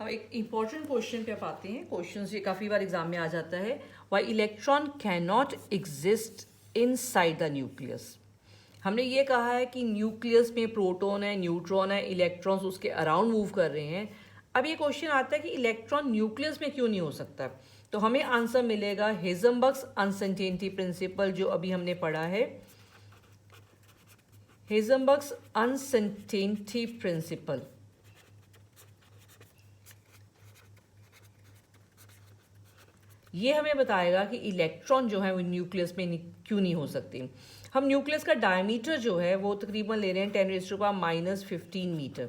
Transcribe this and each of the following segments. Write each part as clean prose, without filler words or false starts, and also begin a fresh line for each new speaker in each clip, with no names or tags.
हम एक important question पे आते हैं। क्वेश्चन ये काफ़ी बार एग्जाम में आ जाता है। Why electron can not exist inside the nucleus. हमने ये कहा है कि न्यूक्लियस में प्रोटॉन है, न्यूट्रॉन है, इलेक्ट्रॉन्स उसके अराउंड मूव कर रहे हैं। अब ये क्वेश्चन आता है कि इलेक्ट्रॉन न्यूक्लियस में क्यों नहीं हो सकता। तो हमें आंसर मिलेगा हेजनबर्ग्स अनसर्टेनिटी प्रिंसिपल, जो अभी हमने पढ़ा है। हेजनबर्ग्स अनसर्टेनिटी प्रिंसिपल ये हमें बताएगा कि इलेक्ट्रॉन जो है वो न्यूक्लियस में क्यों नहीं हो सकती। हम न्यूक्लियस का डायमीटर जो है वो तकरीबन ले रहे हैं 10⁻⁻15 मीटर।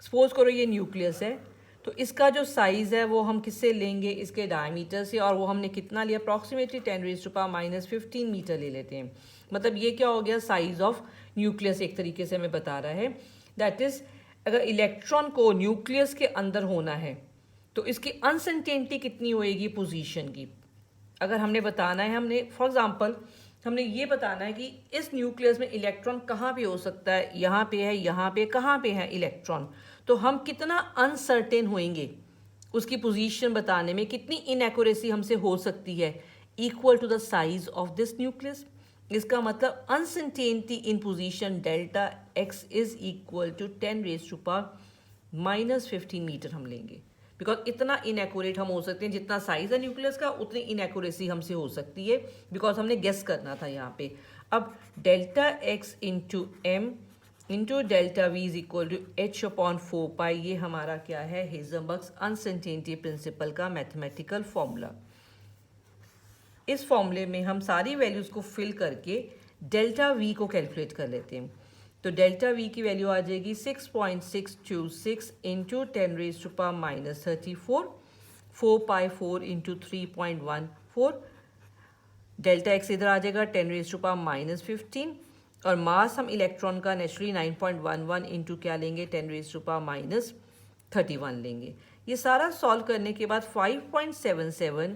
सपोज करो ये न्यूक्लियस है, तो इसका जो साइज़ है वो हम किससे लेंगे, इसके डायमीटर से, और वो हमने कितना लिया, अप्रॉक्सीमेटली 10⁻⁻15 मीटर ले लेते हैं। मतलब ये क्या हो गया, साइज ऑफ न्यूक्लियस एक तरीके से हमें बता रहा है। दैट इज़ अगर इलेक्ट्रॉन को न्यूक्लियस के अंदर होना है तो इसकी अनसर्टेनिटी कितनी होएगी पोजीशन की। अगर हमने बताना है, हमने फॉर एग्जांपल हमने ये बताना है कि इस न्यूक्लियस में इलेक्ट्रॉन कहाँ पे हो सकता है, यहाँ पे है, यहाँ पे, कहाँ पे है इलेक्ट्रॉन, तो हम कितना अनसर्टेन होएंगे उसकी पोजीशन बताने में, कितनी इनएक्यूरेसी हमसे हो सकती है, equal to the size of this nucleus. इसका मतलब uncertainty in position delta x is equal to 10⁻⁻15 metre हम लेंगे। बिकॉज इतना इनएक्यूरेट हम हो सकते हैं, जितना साइज है न्यूक्लियस का उतनी इनएक्यूरेसी हमसे हो सकती है, बिकॉज हमने गेस करना था यहाँ पे। अब delta x into m into delta v is equal to h/4 ये हमारा क्या है, हेजनबर्ग्स अनसर्टेनिटी प्रिंसिपल का मैथमेटिकल फॉर्मूला। इस फॉर्मूले में हम सारी वैल्यूज को फिल करके डेल्टा वी को कैलकुलेट कर लेते हैं। तो डेल्टा वी की वैल्यू आ जाएगी 6.626 इंटू 10⁻⁻34, 4/4 इंटू 3.14। डेल्टा एक्स इधर आ जाएगा 10⁻⁻15, और मास हम इलेक्ट्रॉन का नेचुरली 9.11 इंटू क्या लेंगे, 10⁻31 लेंगे। ये सारा सॉल्व करने के बाद 5.77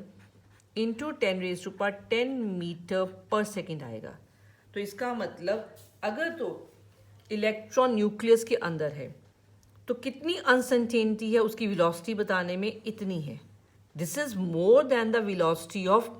इंटू 10⁻10 मीटर पर सेकेंड आएगा। तो इसका मतलब अगर तो इलेक्ट्रॉन न्यूक्लियस के अंदर है तो कितनी अनसर्टेनिटी है उसकी वेलोसिटी बताने में, इतनी है। This is more than the velocity of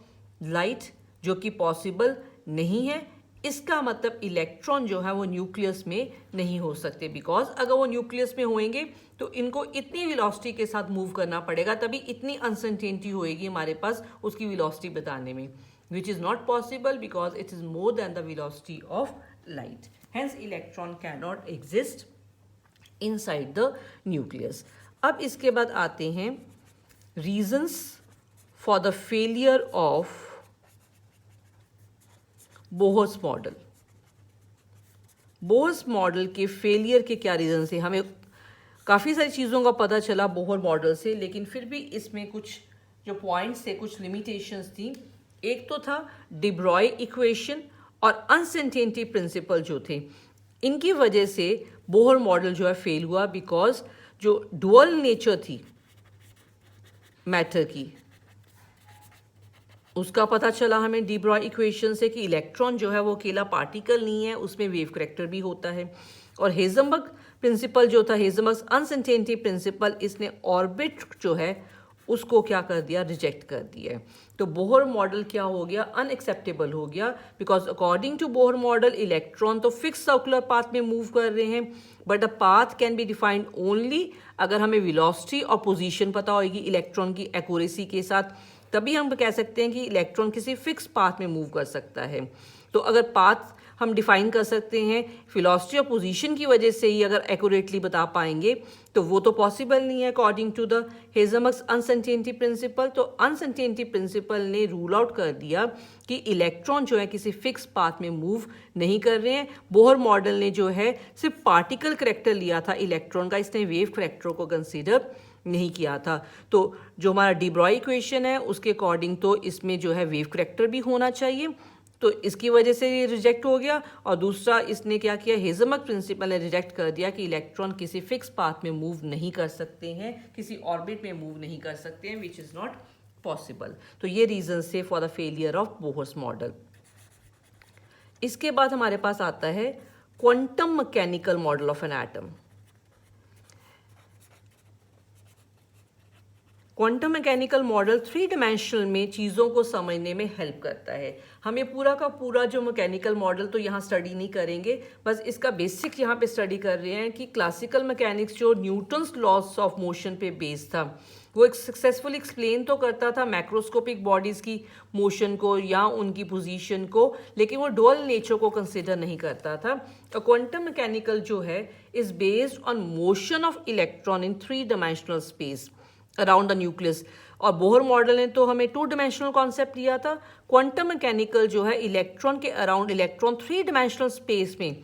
light, जो कि पॉसिबल नहीं है। इसका मतलब इलेक्ट्रॉन जो है वो न्यूक्लियस में नहीं हो सकते, बिकॉज अगर वो न्यूक्लियस में होंगे तो इनको इतनी वेलोसिटी के साथ मूव करना पड़ेगा, तभी इतनी अनसर्टेनिटी होएगी हमारे पास उसकी वेलोसिटी बताने में, which is not possible because it is more than the velocity of light. Hence electron cannot exist inside the nucleus. अब इसके बाद आते हैं reasons for the failure of Bohr's model. Bohr's model के फेलियर के क्या रीजन से, हमें काफ़ी सारी चीज़ों का पता चला बोहर मॉडल से, लेकिन फिर भी इसमें कुछ जो पॉइंट्स थे, कुछ लिमिटेशंस थी। एक तो था डी ब्रॉय इक्वेशन और अनसर्टेनिटी प्रिंसिपल जो थे, इनकी वजह से बोहर मॉडल जो है फेल हुआ, बिकॉज जो डुअल नेचर थी मैटर की उसका पता चला हमें डी ब्रॉय इक्वेशन से कि इलेक्ट्रॉन जो है वो अकेला पार्टिकल नहीं है, उसमें वेव करैक्टर भी होता है। और हेजनबर्ग प्रिंसिपल जो था, हेजनबर्ग अनसर्टेनिटी प्रिंसिपल, इसने ऑर्बिट जो है उसको क्या कर दिया, रिजेक्ट कर दिया। तो बोहर मॉडल क्या हो गया, अनएक्सेप्टेबल हो गया, because according to Bohr model electron तो फिक्स सर्कुलर पाथ में मूव कर रहे हैं, but the path can be defined only अगर हमें वेलोसिटी और पोजीशन पता होगी इलेक्ट्रॉन की एक्यूरेसी के साथ, तभी हम कह सकते हैं कि इलेक्ट्रॉन किसी फिक्स पाथ में मूव कर सकता है। तो अगर पाथ हम डिफाइन कर सकते हैं वेलोसिटी और पोजीशन की वजह से ही अगर एक्यूरेटली बता पाएंगे, तो वो तो पॉसिबल नहीं है according to the Heisenberg's uncertainty principle. तो अनसर्टेनिटी प्रिंसिपल ने रूल आउट कर दिया कि इलेक्ट्रॉन जो है किसी फिक्स पाथ में मूव नहीं कर रहे हैं। बोहर मॉडल ने जो है सिर्फ पार्टिकल करैक्टर लिया था इलेक्ट्रॉन का, इसने वेव करैक्टर को कंसिडर नहीं किया था। तो जो हमारा डी ब्रॉय इक्वेशन है उसके अकॉर्डिंग तो इसमें जो है वेव करैक्टर भी होना चाहिए, तो इसकी वजह से ये रिजेक्ट हो गया। और दूसरा इसने क्या किया, हेजनबर्ग प्रिंसिपल ने रिजेक्ट कर दिया कि इलेक्ट्रॉन किसी फिक्स पाथ में मूव नहीं कर सकते हैं, किसी ऑर्बिट में मूव नहीं कर सकते हैं, विच इज़ नॉट पॉसिबल। तो ये रीजन से for the failure of Bohr's model. इसके बाद हमारे पास आता है quantum mechanical model of an atom. Quantum mechanical model 3 dimensional में चीज़ों को समझने में हेल्प करता है। हम ये पूरा का पूरा जो मैकेनिकल मॉडल तो यहाँ स्टडी नहीं करेंगे, बस इसका बेसिक यहाँ पे स्टडी कर रहे हैं कि क्लासिकल मैकेनिक्स जो न्यूटन्स लॉस ऑफ मोशन पे बेस्ड था, वो एक सक्सेसफुल एक्सप्लेन तो करता था मैक्रोस्कोपिक बॉडीज़ की मोशन को या उनकी पोजीशन को, लेकिन वो डुअल नेचर को कंसिडर नहीं करता था। और क्वांटम मैकेनिकल जो है is based on motion of electron in 3 dimensional space around the nucleus. और बोहर मॉडल ने तो हमें 2 डायमेंशनल कॉन्सेप्ट दिया था। क्वांटम मैकेनिकल जो है इलेक्ट्रॉन के अराउंड, इलेक्ट्रॉन 3 डायमेंशनल स्पेस में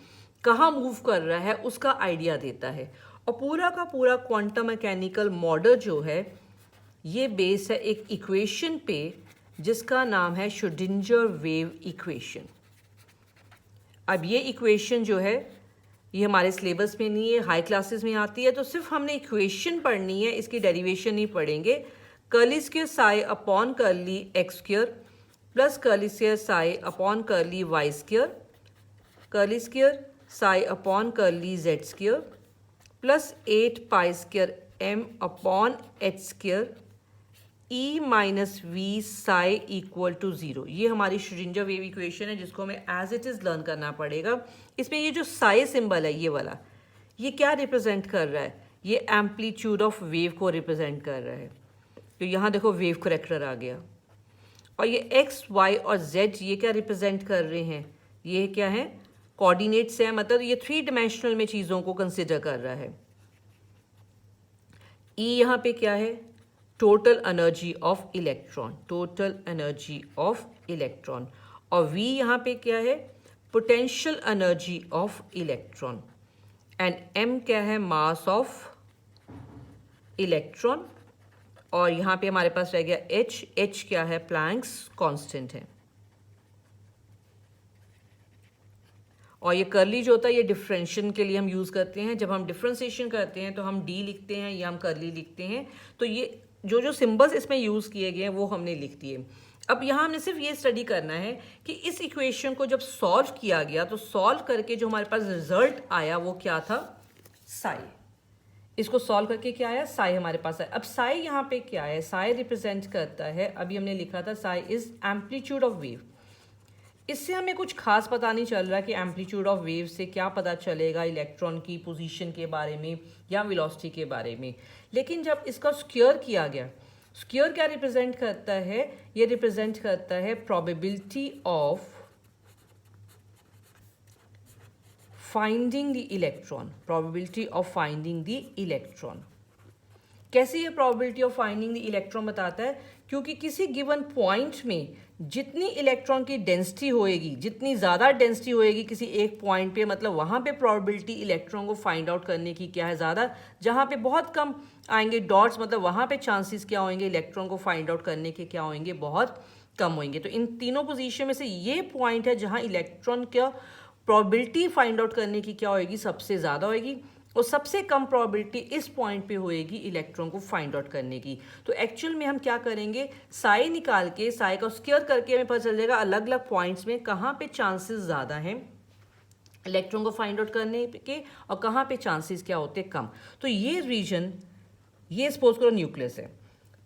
कहाँ मूव कर रहा है उसका आइडिया देता है। और पूरा का पूरा क्वांटम मैकेनिकल मॉडल जो है ये बेस है एक इक्वेशन पे जिसका नाम है श्रोडिंगर वेव इक्वेशन। अब ये इक्वेशन जो है ये हमारे सिलेबस में नहीं है, हाई क्लासेस में आती है, तो सिर्फ हमने इक्वेशन पढ़नी है, इसकी डेरिवेशन नहीं पढ़ेंगे। Curly square psi upon curly x square plus curly square psi upon curly y square, curly square psi upon curly z square plus 8 pi square m upon h square E minus V psi equal to 0। ये हमारी Schrodinger wave equation है जिसको हमें as it is learn करना पड़ेगा। इसमें ये जो साई सिंबल है ये वाला, ये क्या रिप्रेजेंट कर रहा है? ये एम्पलीट्यूड ऑफ वेव को रिप्रेजेंट कर रहा है। तो यहाँ देखो वेव करेक्टर आ गया। और ये एक्स वाई और जेड ये क्या रिप्रेजेंट कर रहे हैं? ये क्या है? कोऑर्डिनेट्स है, मतलब ये 3 डायमेंशनल में चीज़ों को कंसिडर कर रहा है। ई यहाँ पे क्या है? Total energy of electron, total energy of electron. और वी यहाँ पे क्या है? Potential energy of electron. And m क्या है? Mass of electron. और यहाँ पे हमारे पास रह गया एच, एच क्या है? प्लैंक्स कांस्टेंट है। और ये कर्ली जो होता है ये डिफरेंशिएशन के लिए हम यूज़ करते हैं। जब हम डिफरेंशिएशन करते हैं तो हम डी लिखते हैं या हम कर्ली लिखते हैं। तो ये जो जो सिंबल्स इसमें यूज़ किए गए हैं वो हमने लिख दिए। अब यहाँ हमने सिर्फ ये स्टडी करना है कि इस इक्वेशन को जब सॉल्व किया गया तो सॉल्व करके जो हमारे पास रिजल्ट आया वो क्या था? साई। इसको सॉल्व करके क्या आया? साई हमारे पास आया। अब साई यहाँ पे क्या है? साई रिप्रेजेंट करता है, अभी हमने लिखा था Sai is amplitude of wave. इससे हमें कुछ खास पता नहीं चल रहा कि एम्पलीट्यूड ऑफ वेव से क्या पता चलेगा इलेक्ट्रॉन की पोजीशन के बारे में या वेलोसिटी के बारे में। लेकिन जब इसका स्क्वायर किया गया, स्क्वायर क्या रिप्रेजेंट करता है? ये रिप्रेजेंट करता है probability of finding the electron, probability of finding the electron. कैसे ये probability of finding the electron बताता है? क्योंकि किसी गिवन पॉइंट में जितनी इलेक्ट्रॉन की डेंसिटी होएगी, जितनी ज़्यादा डेंसिटी होएगी किसी एक पॉइंट पे, मतलब वहाँ पे प्रोबेबिलिटी इलेक्ट्रॉन को फाइंड आउट करने की क्या है? ज़्यादा। जहाँ पे बहुत कम आएंगे डॉट्स, मतलब वहाँ पे चांसेस क्या होंगे इलेक्ट्रॉन को फाइंड आउट करने के? क्या होंगे? बहुत कम होंगे। तो इन तीनों पोजीशन में से ये पॉइंट है जहाँ इलेक्ट्रॉन का प्रोबेबिलिटी फाइंड आउट करने की क्या होएगी? सबसे ज़्यादा होएगी। और सबसे कम प्रोबेबिलिटी इस पॉइंट पे होएगी इलेक्ट्रॉन को फाइंड आउट करने की। तो एक्चुअल में हम क्या करेंगे? साई निकाल के, साई का स्क्वायर करके हमें पता चल जाएगा अलग अलग पॉइंट्स में कहाँ पे चांसेस ज़्यादा हैं इलेक्ट्रॉन को फाइंड आउट करने के और कहाँ पे चांसेस क्या होते हैं? कम। तो ये रीजन, ये सपोज करो न्यूक्लियस है,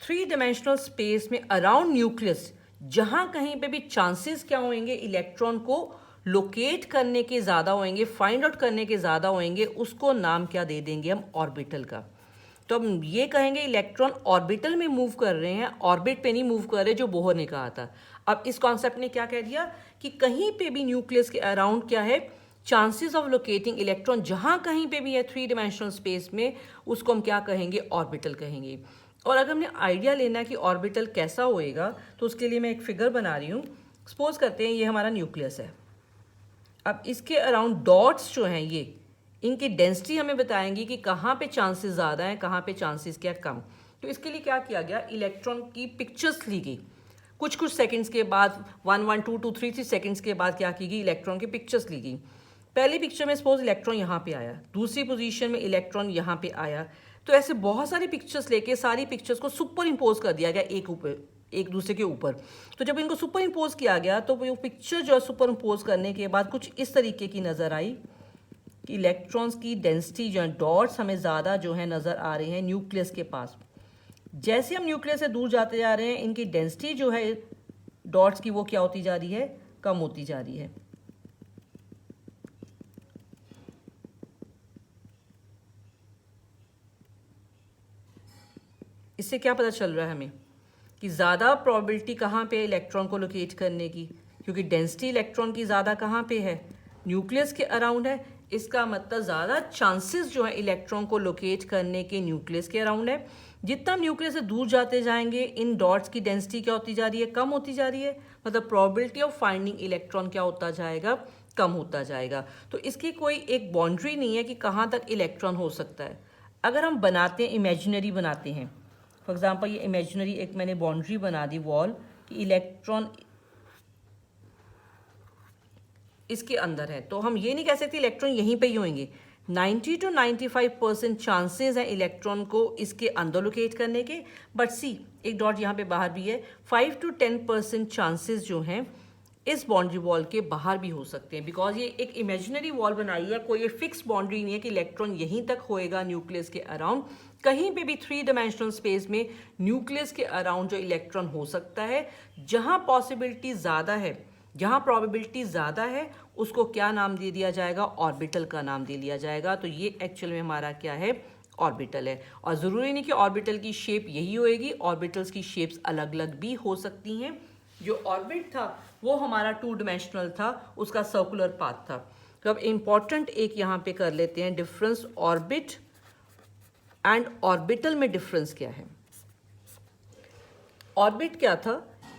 3 डायमेंशनल स्पेस में अराउंड न्यूक्लियस जहाँ कहीं पे भी चांसेस क्या होंगे इलेक्ट्रॉन को लोकेट करने के ज़्यादा होंगे, फाइंड आउट करने के ज़्यादा होंगे, उसको नाम क्या दे देंगे हम? ऑर्बिटल का। तो हम ये कहेंगे इलेक्ट्रॉन ऑर्बिटल में मूव कर रहे हैं, ऑर्बिट पे नहीं मूव कर रहे, जो बोहर ने कहा था। अब इस कॉन्सेप्ट ने क्या कह दिया कि कहीं पे भी न्यूक्लियस के अराउंड क्या है? चांसेस ऑफ लोकेटिंग इलेक्ट्रॉन जहाँ कहीं पे भी है 3 डायमेंशनल स्पेस में, उसको हम क्या कहेंगे? ऑर्बिटल कहेंगे। और अगर हमने आइडिया लेना है कि ऑर्बिटल कैसा होएगा तो उसके लिए मैं एक फिगर बना रही हूँ। सपोज करते हैं ये हमारा न्यूक्लियस है। अब इसके अराउंड डॉट्स जो हैं ये, इनकी डेंसिटी हमें बताएंगी कि कहाँ पे चांसेस ज़्यादा हैं, कहाँ पे चांसेस क्या कम। तो इसके लिए क्या किया गया? इलेक्ट्रॉन की पिक्चर्स ली गई। कुछ कुछ सेकंड्स के बाद 1 1 2 2 3 3 सेकंड्स के बाद क्या की गई? इलेक्ट्रॉन की पिक्चर्स ली गई। पहली पिक्चर में सपोज इलेक्ट्रॉन यहाँ पे आया, दूसरी पोजीशन में इलेक्ट्रॉन यहाँ पे आया। तो ऐसे बहुत सारी पिक्चर्स लेके सारी पिक्चर्स को सुपर इम्पोज कर दिया गया एक दूसरे के ऊपर। तो जब इनको सुपर इम्पोज किया गया तो वो पिक्चर जो है सुपर इम्पोज करने के बाद कुछ इस तरीके की नज़र आई कि इलेक्ट्रॉन्स की डेंसिटी जो है, डॉट्स हमें ज़्यादा जो है नज़र आ रहे हैं न्यूक्लियस के पास। जैसे हम न्यूक्लियस से दूर जाते जा रहे हैं, इनकी डेंसिटी जो है डॉट्स की वो क्या होती जा रही है, कम होती जा रही है। इससे क्या पता चल रहा है हमें कि ज़्यादा प्रोबेबिलिटी कहाँ पे है इलेक्ट्रॉन को लोकेट करने की, क्योंकि डेंसिटी इलेक्ट्रॉन की ज़्यादा कहाँ पे है, न्यूक्लियस के अराउंड है। इसका मतलब ज़्यादा चांसेस जो है इलेक्ट्रॉन को लोकेट करने के न्यूक्लियस के अराउंड है। जितना न्यूक्लियस से दूर जाते जाएंगे इन डॉट्स की डेंसिटी क्या होती जा रही है, कम होती जा रही है। मतलब प्रोबेबिलिटी ऑफ फाइंडिंग इलेक्ट्रॉन क्या होता जाएगा, कम होता जाएगा। तो इसकी कोई एक बाउंड्री नहीं है कि कहाँ तक इलेक्ट्रॉन हो सकता है। अगर हम बनाते हैं, इमेजिनरी बनाते हैं, फॉर एग्जाम्पल ये इमेजिनरी एक मैंने बाउंड्री बना दी वॉल कि इलेक्ट्रॉन इसके अंदर है, तो हम ये नहीं कह सकते इलेक्ट्रॉन यहीं पे ही होंगे। 90 to 95% चांसेस हैं इलेक्ट्रॉन को इसके अंदर लोकेट करने के, बट सी एक डॉट यहाँ पे बाहर भी है, 5 to 10% चांसेस जो हैं इस बाउंड्री वॉल के बाहर भी हो सकते हैं, बिकॉज ये एक इमेजिनरी वॉल बनाई है। कोई फिक्स बाउंड्री नहीं है कि इलेक्ट्रॉन यहीं तक होएगा न्यूक्लियस के अराउंड। कहीं पे भी 3 डायमेंशनल स्पेस में न्यूक्लियस के अराउंड जो इलेक्ट्रॉन हो सकता है। जहां पॉसिबिलिटी ज़्यादा है, जहां प्रोबेबिलिटी ज़्यादा है, उसको क्या नाम दे दिया जाएगा, ऑर्बिटल का नाम दे लिया जाएगा। तो ये एक्चुअल में हमारा क्या है, ऑर्बिटल है। और ज़रूरी नहीं कि ऑर्बिटल की शेप यही होएगी, ऑर्बिटल्स की शेप्स अलग अलग भी हो सकती हैं। जो ऑर्बिट था वो हमारा 2 डायमेंशनल था, उसका सर्कुलर पाथ था। तो अब इम्पॉर्टेंट एक यहाँ पे कर लेते हैं डिफरेंस, ऑर्बिट एंड ऑर्बिटल में डिफरेंस क्या है। ऑर्बिट क्या था,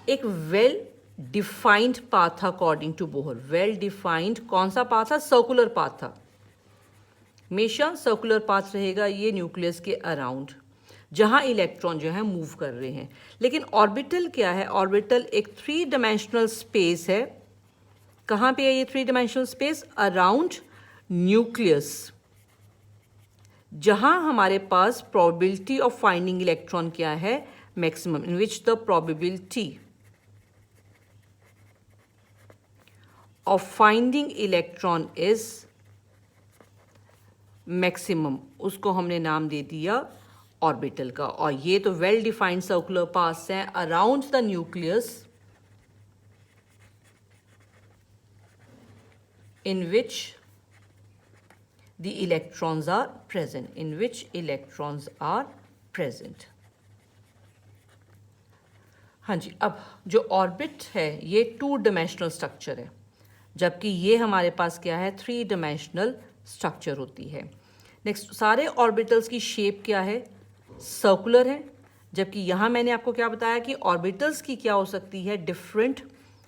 एक वेल डिफाइंड पाथ था according to Bohr. Well defined कौन सा पाथ था, सर्कुलर पाथ था। हमेशा सर्कुलर पाथ रहेगा ये न्यूक्लियस के अराउंड, जहां इलेक्ट्रॉन जो है मूव कर रहे हैं। लेकिन ऑर्बिटल क्या है, ऑर्बिटल एक 3 डायमेंशनल स्पेस है। कहां पे है ये 3 डायमेंशनल स्पेस, अराउंड न्यूक्लियस, जहां हमारे पास प्रोबेबिलिटी ऑफ फाइंडिंग इलेक्ट्रॉन क्या है, maximum, in which the probability of finding electron is maximum. उसको हमने नाम दे दिया ऑर्बिटल का। और ये तो वेल डिफाइंड सर्कुलर पाथ्स हैं around the nucleus in which the electrons are present, in which electrons are present। हाँ जी, अब जो ऑर्बिट है ये 2 डायमेंशनल स्ट्रक्चर है, जबकि ये हमारे पास क्या है, 3 डायमेंशनल स्ट्रक्चर होती है। नेक्स्ट, सारे ऑर्बिटल्स की शेप क्या है, सर्कुलर है। जबकि यहाँ मैंने आपको क्या बताया कि ऑर्बिटल्स की क्या हो सकती है, डिफरेंट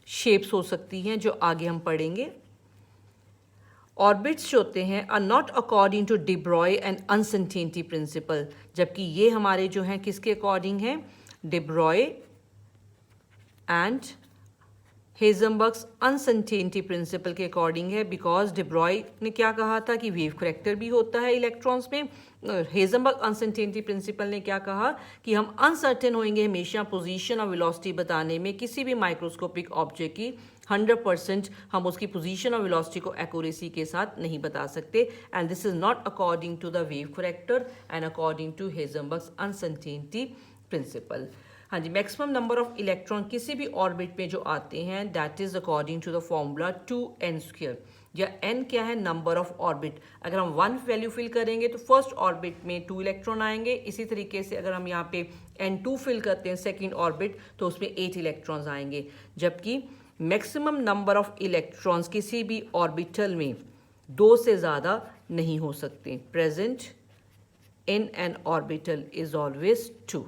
शेप्स हो सकती हैं, जो आगे हम पढ़ेंगे। ऑर्बिट्स जो होते हैं are not according to de Broglie and uncertainty principle, जबकि ये हमारे जो हैं किसके अकॉर्डिंग हैं, de Broglie and Heisenberg's uncertainty principle के अकॉर्डिंग है। बिकॉज डी ब्रॉय ने क्या कहा था कि वेव करेक्टर भी होता है इलेक्ट्रॉन्स में। हेजनबर्ग अनसर्टेनिटी प्रिंसिपल ने क्या कहा कि हम अनसर्टेन होंगे हमेशा पोजीशन और वेलोसिटी बताने में। किसी भी माइक्रोस्कोपिक ऑब्जेक्ट की 100% हम उसकी पोजीशन और वेलोसिटी को एक्यूरेसी के साथ नहीं बता सकते। And this is not according to the wave character and according to Heisenberg's uncertainty principle. हाँ जी, मैक्सिमम नंबर ऑफ इलेक्ट्रॉन किसी भी ऑर्बिट में जो आते हैं that is according to the formula 2n², या n क्या है, नंबर ऑफ ऑर्बिट। अगर हम 1 वैल्यू फिल करेंगे तो फर्स्ट ऑर्बिट में 2 इलेक्ट्रॉन आएंगे। इसी तरीके से अगर हम यहाँ पे n2 फिल करते हैं सेकेंड ऑर्बिट तो उसमें 8 इलेक्ट्रॉन्स आएंगे। जबकि मैक्सिमम नंबर ऑफ इलेक्ट्रॉन्स किसी भी ऑर्बिटल में 2 से ज़्यादा नहीं हो सकते। Present in an orbital is always 2।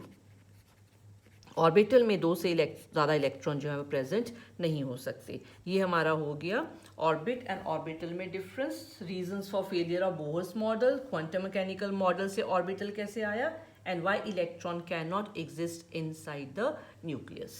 Orbital में 2 से ज़्यादा इलेक्ट्रॉन जो है वो प्रेजेंट नहीं हो सकते। ये हमारा हो गया ऑर्बिट एंड ऑर्बिटल में difference, reasons for failure of Bohr's model, quantum mechanical model से ऑर्बिटल कैसे आया, and why electron can not exist inside the nucleus.